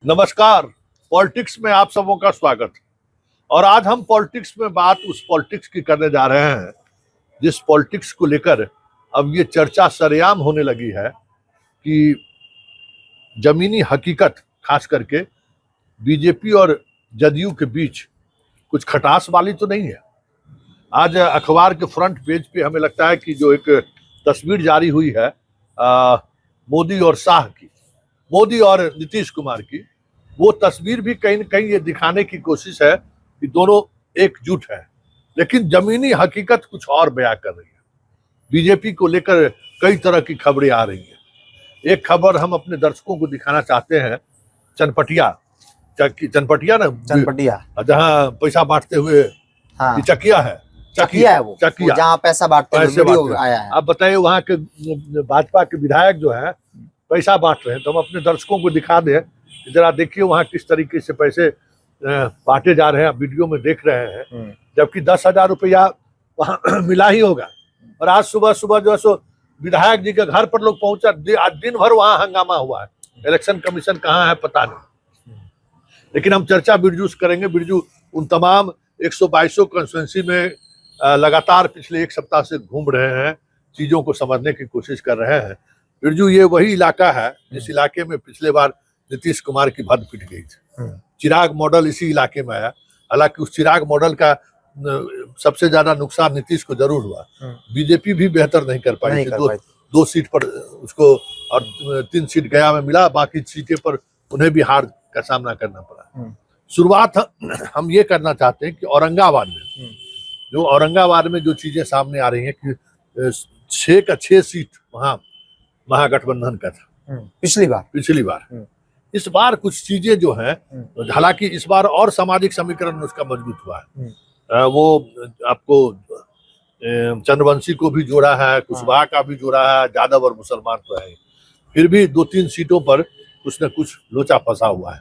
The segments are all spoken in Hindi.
नमस्कार। पॉलिटिक्स में आप सबों का स्वागत। और आज हम पॉलिटिक्स में बात उस पॉलिटिक्स की करने जा रहे हैं जिस पॉलिटिक्स को लेकर अब ये चर्चा सरेआम होने लगी है कि जमीनी हकीकत खास करके बीजेपी और जदयू के बीच कुछ खटास वाली तो नहीं है। आज अखबार के फ्रंट पेज पे हमें लगता है कि जो एक तस्वीर जारी हुई है मोदी और शाह की, मोदी और नीतीश कुमार की, वो तस्वीर भी कहीं न कहीं ये दिखाने की कोशिश है कि दोनों एकजुट है, लेकिन जमीनी हकीकत कुछ और बयां कर रही है। बीजेपी को लेकर कई तरह की खबरें आ रही हैं। एक खबर हम अपने दर्शकों को दिखाना चाहते हैं, चनपटिया ना, जहाँ पैसा बांटते हुए चकिया है, चकिया है वो जहाँ पैसा बांटते हुए वीडियो आया है। आप बताइए, वहाँ के भाजपा के विधायक जो है पैसा बांट रहे हैं, तो हम अपने दर्शकों को दिखा दें, जरा देखिए वहाँ किस तरीके से पैसे बांटे जा रहे हैं। वीडियो में देख रहे हैं, जबकि 10,000 रुपया वहाँ मिला ही होगा। और आज सुबह सुबह जो है सो विधायक जी के घर पर लोग पहुंचा, आज दिन भर वहाँ हंगामा हुआ है। इलेक्शन कमीशन कहाँ है पता नहीं, लेकिन हम चर्चा बिरजू से करेंगे। बिरजू उन तमाम 122 कॉन्स्टिट्यूंसी में लगातार पिछले एक सप्ताह से घूम रहे हैं, चीजों को समझने की कोशिश कर रहे हैं। बिरजू, ये वही इलाका है जिस इलाके में पिछले बार नीतीश कुमार की भद पिट गई थी। चिराग मॉडल इसी इलाके में आया। हालांकि उस चिराग मॉडल का सबसे ज्यादा नुकसान नीतीश को जरूर हुआ। बीजेपी भी बेहतर नहीं कर पाई थी। दो सीट पर उसको और 3 सीट गया में मिला, बाकी सीटें पर उन्हें भी हार का सामना करना पड़ा। शुरुआत हम ये करना चाहते हैं कि औरंगाबाद में जो चीजें सामने आ रही हैं कि 6 का 6 सीट वहां महागठबंधन का था पिछली बार। इस बार कुछ चीजें जो हैं, हालांकि इस बार और सामाजिक समीकरण उसका मजबूत हुआ है। वो आपको चंद्रवंशी को भी जोड़ा है, कुशवाहा का भी जोड़ा है, यादव और मुसलमान तो है। फिर भी 2-3 सीटों पर कुछ न कुछ लोचा फंसा हुआ है।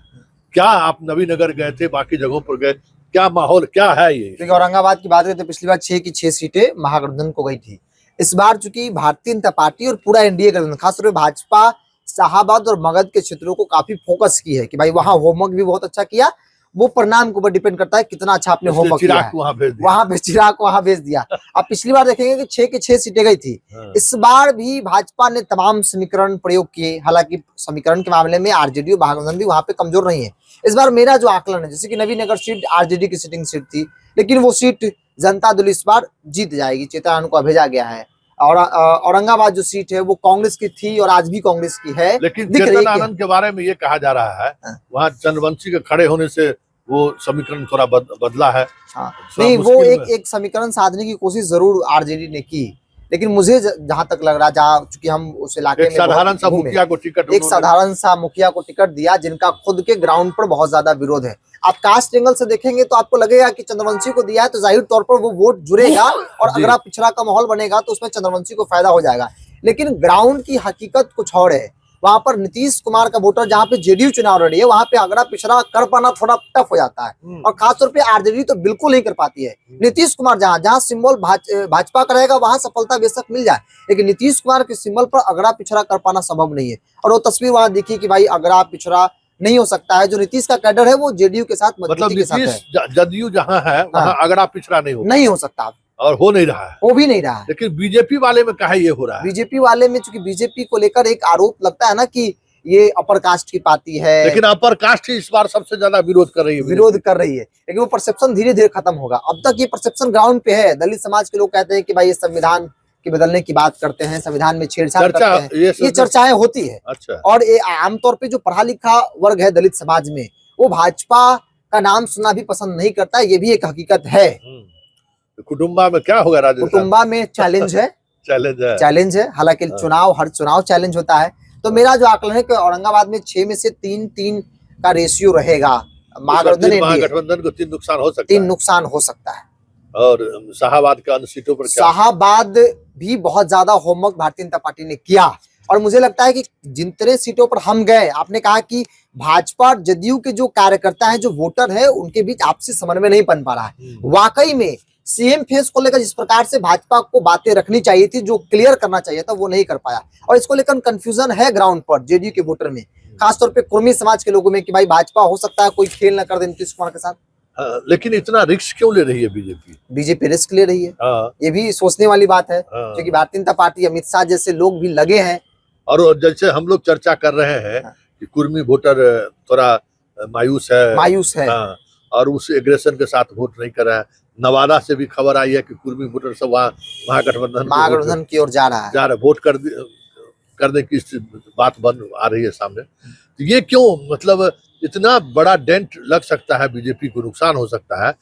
क्या आप नवीनगर गए थे, बाकी जगहों पर गए, क्या माहौल क्या है ये? देखिए, औरंगाबाद की बात करें तो पिछली बार 6 की 6 सीटें महागठबंधन को गई थी। इस बार चूंकि भारतीय जनता पार्टी और पूरा एनडीए गठबंधन, खासतौर पर भाजपा शाहाबाद और मगध के क्षेत्रों को काफी फोकस की है कि भाई वहां होमवर्क भी बहुत अच्छा किया। वो परिणाम के ऊपर डिपेंड करता है कितना अच्छा आपने होमवर्क किया है। चिराग को वहां भेज दिया। अब पिछली बार देखेंगे कि 6 की 6 सीटें गई थी। इस बार भी भाजपा ने तमाम समीकरण प्रयोग किए। हालांकि समीकरण के मामले में आरजेडी और महागठबंधन भी वहां पे कमजोर नहीं है। इस बार मेरा जो आकलन है, जैसे कि नवीनगर सीट आरजेडी की सिटिंग सीट थी, लेकिन वो सीट जनता दल इस बार जीत जाएगी। चेतन को भेजा गया है। और औरंगाबाद जो सीट है वो कांग्रेस की थी और आज भी कांग्रेस की है। लेकिन चेतन आनंद के बारे में ये कहा जा रहा है वहाँ चंद्रवंशी के खड़े होने से वो समीकरण थोड़ा बदला है। नहीं, वो एक समीकरण साधने की कोशिश जरूर आरजेडी ने की, लेकिन मुझे जहां तक लग रहा, जहाँ चूंकि हम उस इलाके में साधारण सा मुखिया को टिकट दिया जिनका खुद के ग्राउंड पर बहुत ज्यादा विरोध है। आप कास्ट एंगल से देखेंगे तो आपको लगेगा कि चंद्रवंशी को दिया है तो जाहिर तौर पर वो वोट जुड़ेगा और अगर आप पिछड़ा का माहौल बनेगा तो उसमें चंद्रवंशी को फायदा हो जाएगा। लेकिन ग्राउंड की हकीकत कुछ और है। वहां पर नीतीश कुमार का वोटर, जहां पे जेडीयू चुनाव लड़ी है, वहां पे अगड़ा पिछड़ा कर पाना थोड़ा टफ हो जाता है और खासतौर पे आरजेडी तो बिल्कुल नहीं कर पाती है। नीतीश कुमार जहां सिंबल भाजपा का रहेगा वहां सफलता बेशक मिल जाए, लेकिन नीतीश कुमार के सिंबल पर अगड़ा पिछड़ा कर पाना संभव नहीं है। और वो तस्वीर वहां देखी कि भाई अगड़ा पिछड़ा नहीं हो सकता है। जो नीतीश का कैडर है वो जेडीयू के साथ, मतलब जदयू जहां है वहां अगड़ा पिछड़ा नहीं हो सकता और हो नहीं रहा है, हो भी नहीं रहा है। लेकिन बीजेपी वाले में कहा ये हो रहा है। बीजेपी वाले में चूंकि बीजेपी को लेकर एक आरोप लगता है ना कि ये अपर कास्ट की पार्टी है, लेकिन अपर कास्ट ही इस बार सबसे ज्यादा विरोध कर रही है। लेकिन वो परसेप्शन धीरे धीरे खत्म होगा। अब तक ये परसेप्शन ग्राउंड पे है। दलित समाज के लोग कहते हैं कि भाई ये संविधान के बदलने की बात करते हैं, संविधान में छेड़छाड़ करते हैं, ये चर्चाएं होती है। अच्छा। और ये आमतौर पे जो पढ़ा लिखा वर्ग है दलित समाज में, वो भाजपा का नाम सुनना भी पसंद नहीं करता। ये भी एक हकीकत है। कुटुंबा में क्या होगा राजेश? कुटुंबा में चैलेंज है। हालांकि हर चुनाव चैलेंज होता है। तो मेरा जो आकलन है कि औरंगाबाद में 6 में से 3-3 का रेशियो रहेगा। महागठबंधन को 3 नुकसान हो सकता है। और शाहाबाद के अन्य सीटों पर शाहाबाद भी बहुत ज्यादा होमवर्क भारतीय जनता पार्टी ने किया और मुझे लगता है कि जितने सीटों पर हम गए, आपने कहा कि भाजपा जदयू के जो कार्यकर्ता हैं, जो वोटर है, उनके बीच आपसी समन्वय नहीं बन पा रहा है। वाकई में सीएम फेस को लेकर जिस प्रकार से भाजपा को बातें रखनी चाहिए थी, जो क्लियर करना चाहिए था, वो नहीं कर पाया और इसको लेकर कंफ्यूजन है ग्राउंड पर जेडीयू के वोटर में। खासतौर पे कुर्मी समाज के लोगों में कि भाई भाजपा हो सकता है कोई खेल न कर दे नीतीश कुमार के साथ। लेकिन इतना रिस्क क्यों ले रही है बीजेपी? बीजेपी रिस्क ले रही है, हाँ, ये भी सोचने वाली बात है, हाँ। क्योंकि भारतीय जनता पार्टी, अमित शाह जैसे लोग भी लगे हैं। और जैसे हम लोग चर्चा कर रहे हैं कि कुर्मी वोटर थोड़ा मायूस है, हाँ, और उस एग्रेशन के साथ वोट नहीं कर रहा है। नवादा से भी खबर आई है कि कुर्मी वोटर सब वहाँ महागठबंधन की ओर जा रहा है, वोट करने की बात बन आ रही है सामने। तो ये क्यों, मतलब इतना बड़ा डेंट लग सकता है, बीजेपी को नुकसान हो सकता है।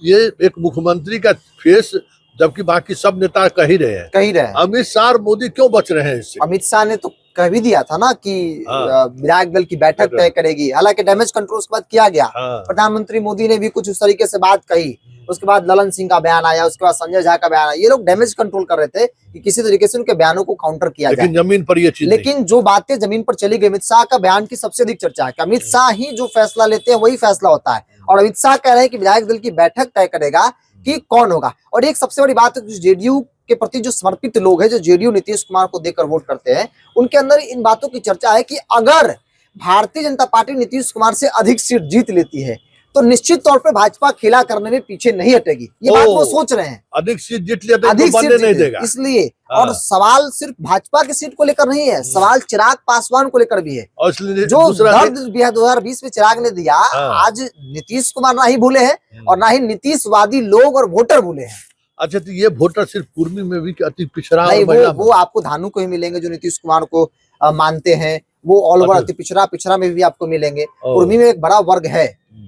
ये एक मुख्यमंत्री का फेस, जबकि बाकी सब नेता कह ही रहे हैं। अमित शाह और मोदी क्यों बच रहे हैं इससे? अमित शाह ने तो कह भी दिया था ना कि विधायक दल की बैठक तय करेगी, हालांकि डैमेज कंट्रोल उसके बाद किया गया। प्रधानमंत्री मोदी ने भी कुछ उस तरीके से बात कही, उसके बाद ललन सिंह का बयान आया, उसके बाद संजय झा का बयान आया। ये लोग डैमेज कंट्रोल कर रहे थे कि किसी तरीके से उनके बयानों को काउंटर किया जाए, लेकिन जमीन पर ये चीज लेकिन जो बातें जमीन पर चली गई, अमित शाह का बयान की सबसे अधिक चर्चा है कि अमित शाह ही जो फैसला लेते हैं वही फैसला होता है, और अमित शाह कह रहे हैं कि विधायक दल की बैठक तय करेगा कि कौन होगा। और एक सबसे बड़ी बात है, जेडीयू के प्रति जो समर्पित लोग हैं, जो जेडीयू नीतीश कुमार को देकर वोट करते हैं, उनके अंदर इन बातों की चर्चा है कि अगर भारतीय जनता पार्टी नीतीश कुमार से अधिक सीट जीत लेती है तो निश्चित तौर पर भाजपा खेला करने में पीछे नहीं हटेगी। ये बात वो सोच रहे हैं। अधिक सीट जीत लेते अधिक तो सीट नहीं देगा इसलिए। और सवाल सिर्फ भाजपा की सीट को लेकर नहीं है, सवाल चिराग पासवान को लेकर भी है। और जो दर्द 2020 में चिराग ने दिया, आज नीतीश कुमार ना ही भूले हैं और ना ही नीतीशवादी लोग और वोटर भूले हैं। अच्छा, तो ये वोटर सिर्फ कुर्मी में भी अति पिछड़ा नहीं, वो आपको धानु को ही मिलेंगे जो नीतीश कुमार को मानते हैं, वो ऑल ओवर अति पिछड़ा में भी आपको मिलेंगे। कुर्मी में एक बड़ा वर्ग है,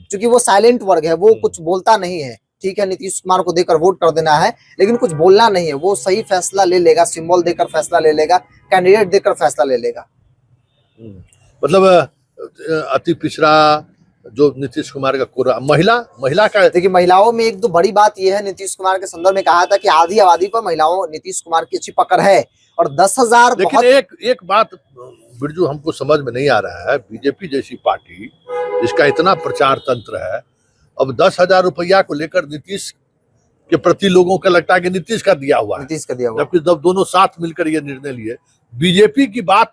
क्योंकि वो साइलेंट वर्ग है, वो कुछ बोलता नहीं है। ठीक है, नीतीश कुमार को देकर वोट कर देना है, लेकिन कुछ बोलना नहीं है। वो सही फैसला ले लेगा, सिंबल देकर फैसला ले लेगा, कैंडिडेट देकर फैसला ले लेगा। मतलब अति पिछड़ा जो नीतीश कुमार का कोरा महिला का, देखिए महिलाओं में एक तो बड़ी बात यह है, नीतीश कुमार के संदर्भ में कहा था कि आधी आबादी पर महिलाओं नीतीश कुमार की अच्छी पकड़ है, और 10,000। लेकिन एक बात बिरजू हमको समझ में नहीं आ रहा है, बीजेपी जैसी पार्टी जिसका इतना प्रचार तंत्र है, अब 10,000 रुपया को लेकर नीतीश के प्रति लोगों का लगता है कि नीतीश का दिया हुआ है, जबकि जब दोनों साथ मिलकर ये निर्णय लिए, बीजेपी की बात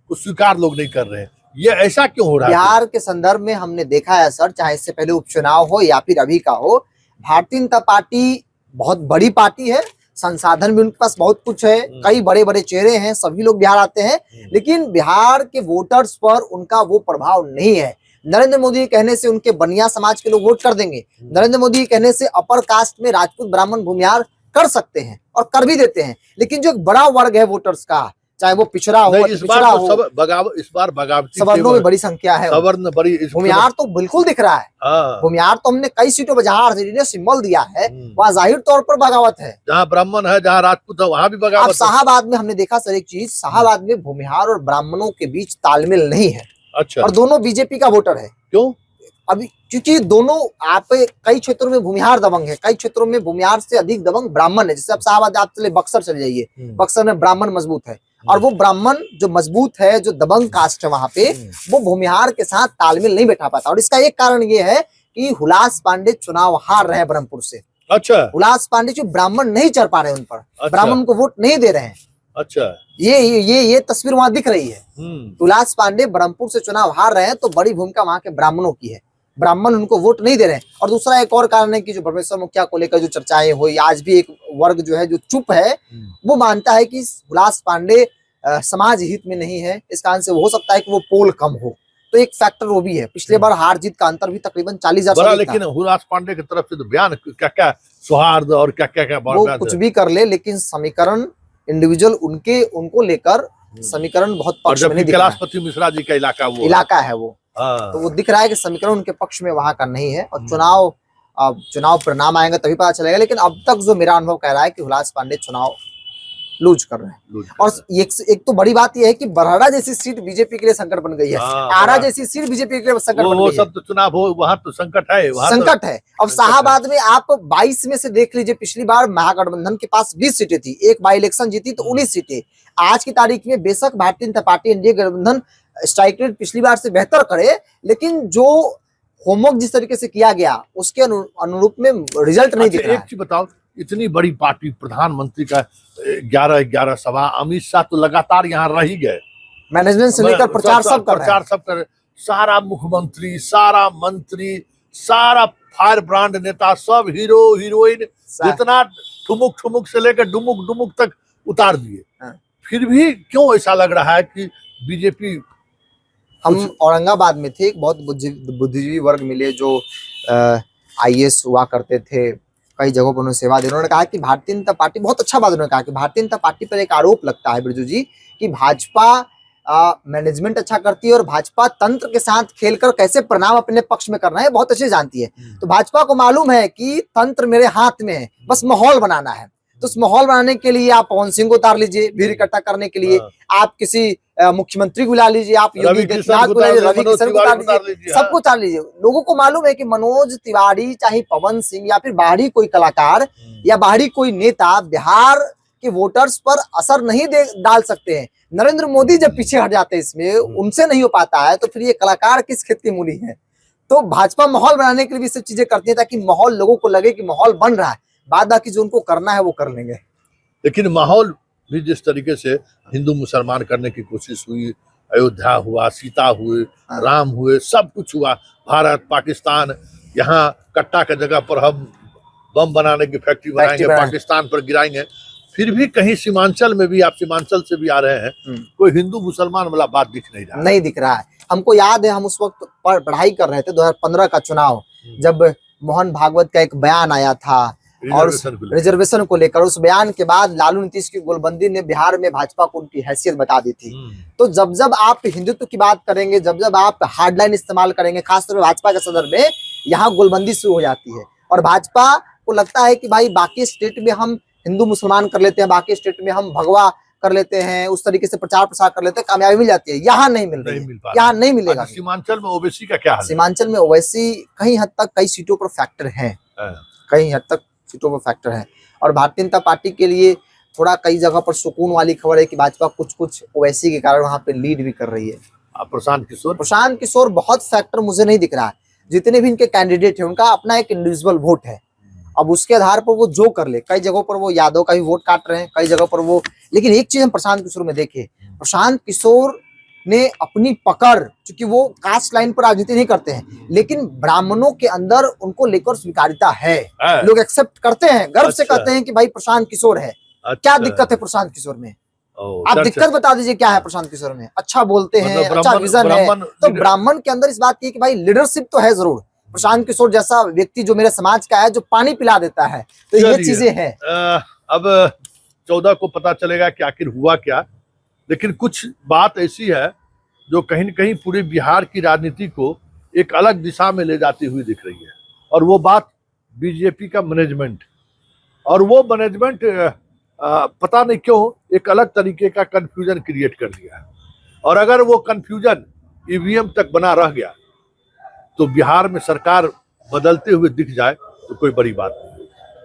को स्वीकार लोग नहीं कर रहे हैं। ये ऐसा क्यों हो रहा है? बिहार के संदर्भ में हमने देखा है सर, चाहे इससे पहले उपचुनाव हो या फिर अभी का हो, भारतीय जनता पार्टी बहुत बड़ी पार्टी है, संसाधन भी उनके पास बहुत कुछ है, कई बड़े बड़े चेहरे हैं, सभी लोग बिहार आते हैं, लेकिन बिहार के वोटर्स पर उनका वो प्रभाव नहीं है। नरेंद्र मोदी के कहने से उनके बनिया समाज के लोग वोट कर देंगे, नरेंद्र मोदी के कहने से अपर कास्ट में राजपूत ब्राह्मण भूमिहार कर सकते हैं और कर भी देते हैं, लेकिन जो एक बड़ा वर्ग है वोटर्स का, चाहे वो पिछड़ा हो, इस बार बगावती सवर्णों में बड़ी संख्या है, सवर्ण बड़ी, भूमिहार तो बिल्कुल दिख रहा है। भूमिहार तो हमने कई सीटों पर जहां ने सिंबल दिया है वहां जाहिर तौर पर बगावत है, जहां ब्राह्मण है, जहां राजपूत है, वहां भी बगावत। अब शाहाबाद में हमने देखा सर एक चीज, शाहाबाद में भूमिहार और ब्राह्मणों के बीच तालमेल नहीं है। अच्छा। और दोनों बीजेपी का वोटर है। क्यों? अभी क्योंकि दोनों, आप कई क्षेत्रों में भूमिहार दबंग है, कई क्षेत्रों में भूमिहार से अधिक दबंग ब्राह्मण है। जैसे अब शाहबाद आप चले बक्सर चले जाइए, बक्सर में ब्राह्मण मजबूत है, और वो ब्राह्मण जो मजबूत है, जो दबंग कास्ट है वहां पे, वो भूमिहार के साथ तालमेल नहीं बैठा पाता। और इसका एक कारण ये है कि हुलास पांडे चुनाव हार रहे हैं ब्रह्मपुर से। अच्छा। हुलास पांडे जो ब्राह्मण नहीं चढ़ पा रहे उन पर, अच्छा। ब्राह्मण को वोट नहीं दे रहे हैं। अच्छा। ये तस्वीर वहां दिख रही है। हुलास पांडे ब्रह्मपुर से चुनाव हार रहे हैं, तो बड़ी भूमिका वहां के ब्राह्मणों की है, ब्राह्मण उनको वोट नहीं दे रहे हैं। और दूसरा एक और कारण है कि जो परमेश्वर मुखिया को लेकर जो चर्चाएं हुई, आज भी एक वर्ग जो है जो चुप है, वो मानता है कि हुलास पांडे समाज हित में नहीं है। इस कारण से हो सकता है कि वो पोल कम हो, तो एक फैक्टर वो भी है। पिछले बार हार जीत का अंतर भी तकरीबन 40,000, लेकिन हुलास पांडे की तरफ से तो बयान क्या सौहार्द और क्या वो कुछ भी कर ले, लेकिन समीकरण इंडिविजुअल उनको लेकर समीकरण बहुत पक्ष में नहीं दिख रहा है। कैलाशपति मिश्रा जी का इलाका है वो, तो वो दिख रहा है कि समीकरण उनके पक्ष में वहां का नहीं है। और चुनाव परिणाम आएंगे तभी पता चलेगा, लेकिन अब तक जो मेरा अनुभव कह रहा है कि हुलास पांडे चुनाव लूज कर रहे हैं। और एक तो बड़ी बात यह है कि बरहरा जैसी सीट बीजेपी के लिए संकट बन गई है, आरा जैसी सीट बीजेपी के लिए संकट बन गई है। सब तो चुनाव हो, वहां तो संकट है, संकट है। अब शाहाबाद में आप 22 में से देख लीजिए, पिछली बार महागठबंधन के पास 20 सीटें थी, एक बाई इलेक्शन जीती तो 19 सीटें। आज की तारीख में बेशक भारतीय जनता पार्टी एनडीए गठबंधन स्ट्राइक रेट पिछली बार से बेहतर करे, लेकिन जो होमवर्क जिस तरीके से किया गया उसके अनुरूप में रिजल्ट नहीं दिख रहा है। एक चीज बताओ, इतनी बड़ी पार्टी, प्रधानमंत्री का 11 सभा, अमित शाह तो लगातार यहाँ रह ही गए, मैनेजमेंट से लेकर प्रचार सब कर रहे हैं। प्रचार सब कर रहे हैं। सारा मुख्यमंत्री, सारा मंत्री, सारा फायर ब्रांड नेता, सब हीरो हीरोइन, जितना ठुमुक ठुमुक से लेकर डुमुक डुमुक तक उतार दिए। हाँ। फिर भी क्यों ऐसा लग रहा है कि बीजेपी। हम औरंगाबाद में थे, एक बहुत बुद्धिजीवी वर्ग मिले जो IAS हुआ करते थे, कई जगहों पर उन्होंने सेवा दी। उन्होंने कहा कि भारतीय जनता पार्टी, बहुत अच्छा बात उन्होंने कहा कि भारतीय जनता पार्टी पर एक आरोप लगता है बिरजू जी कि भाजपा मैनेजमेंट अच्छा करती है और भाजपा तंत्र के साथ खेलकर कैसे परिणाम अपने पक्ष में करना है बहुत अच्छे जानती है। तो भाजपा को मालूम है कि तंत्र मेरे हाथ में है, बस माहौल बनाना है। तो उस माहौल बनाने के लिए आप पवन सिंह को उतार लीजिए, भीड़ इकट्ठा करने के लिए आप किसी मुख्यमंत्री को बुला लीजिए, आप योगी आदित्यनाथ को बुला लीजिए, रवि किशन को उतार लीजिए, सबको उतार लीजिए। लोगों को मालूम है कि मनोज तिवारी, चाहे पवन सिंह या फिर बाहरी कोई कलाकार या बाहरी कोई नेता बिहार के वोटर्स पर असर नहीं डाल सकते हैं। नरेंद्र मोदी जब पीछे हट जाते हैं इसमें, उनसे नहीं हो पाता है, तो फिर ये कलाकार किस खेत की मूली है। तो भाजपा माहौल बनाने के लिए भी सब चीजें करती है ताकि माहौल, लोगों को लगे कि माहौल बन रहा है, बाद बाकी जो उनको करना है वो कर लेंगे। लेकिन माहौल भी जिस तरीके से हिंदू मुसलमान करने की कोशिश हुई, अयोध्या हुआ, सीता हुए, राम हुए, सब कुछ हुआ, भारत पाकिस्तान, यहाँ कट्टा की जगह पर हम बम बनाने की फैक्ट्री बनाएंगे, पाकिस्तान पर गिराएंगे। फिर भी कहीं सीमांचल में भी, आप सीमांचल से भी आ रहे हैं, कोई हिंदू मुसलमान वाला बात दिख नहीं रहा, नहीं दिख रहा है। हमको याद है, हम उस वक्त पढ़ाई कर रहे थे 2015 का चुनाव, जब मोहन भागवत का एक बयान आया था और रिजर्वेशन को लेकर, उस बयान के बाद लालू नीतीश की गोलबंदी ने बिहार में भाजपा को उनकी हैसियत बता दी थी। तो जब जब आप हिंदुत्व की बात करेंगे, जब जब आप हार्डलाइन इस्तेमाल करेंगे, खासतौर पर भाजपा के सदर में, यहाँ गोलबंदी शुरू हो जाती है। और भाजपा को लगता है कि भाई बाकी स्टेट में हम हिंदू मुसलमान कर लेते हैं, बाकी स्टेट में हम भगवा कर लेते हैं, उस तरीके से प्रचार प्रसार कर लेते हैं, कामयाबी मिल जाती है। यहाँ नहीं मिल रही है, यहाँ नहीं मिलेगा। सीमांचल में ओवैसी का क्या हाल है? सीमांचल में ओवैसी कई हद तक कई सीटों पर फैक्टर है, कई हद तक सीटों पर फैक्टर है। और भारतीय जनता पार्टी के लिए थोड़ा कई जगह पर सुकून वाली खबर है कि भाजपा कुछ ओवैसी के कारण वहां पे लीड भी कर रही है। प्रशांत किशोर बहुत फैक्टर मुझे नहीं दिख रहा है। जितने भी इनके कैंडिडेट है उनका अपना एक इंडिविजुअल वोट है, अब उसके आधार पर वो जो कर ले। कई जगहों पर वो यादव का भी वोट काट रहे हैं, कई जगह पर वो, लेकिन एक चीज हम प्रशांत किशोर में देखे, प्रशांत किशोर ने अपनी पकड़, क्योंकि वो कास्ट लाइन पर राजनीति नहीं करते हैं, लेकिन ब्राह्मणों के अंदर उनको लेकर स्वीकारिता है, लोग एक्सेप्ट करते हैं, गर्व से कहते हैं कि भाई प्रशांत किशोर है। क्या दिक्कत है प्रशांत किशोर में? आप दिक्कत बता दीजिए क्या है प्रशांत किशोर में? अच्छा बोलते हैं, अच्छा विजन है, तो ब्राह्मण के अंदर इस बात की कि भाई लीडरशिप तो है जरूर। प्रशांत किशोर जैसा व्यक्ति जो मेरे समाज का है, जो पानी पिला देता है, तो ये चीजें हैं। अब 14 को पता चलेगा कि आखिर हुआ क्या, लेकिन कुछ बात ऐसी है जो कहीं न कहीं पूरे बिहार की राजनीति को एक अलग दिशा में ले जाती हुई दिख रही है, और वो बात बीजेपी का मैनेजमेंट। और वो मैनेजमेंट पता नहीं क्यों एक अलग तरीके का कंफ्यूजन क्रिएट कर दिया है, और अगर वो कंफ्यूजन ईवीएम तक बना रह गया तो बिहार में सरकार बदलते हुए दिख जाए तो कोई बड़ी बात नहीं।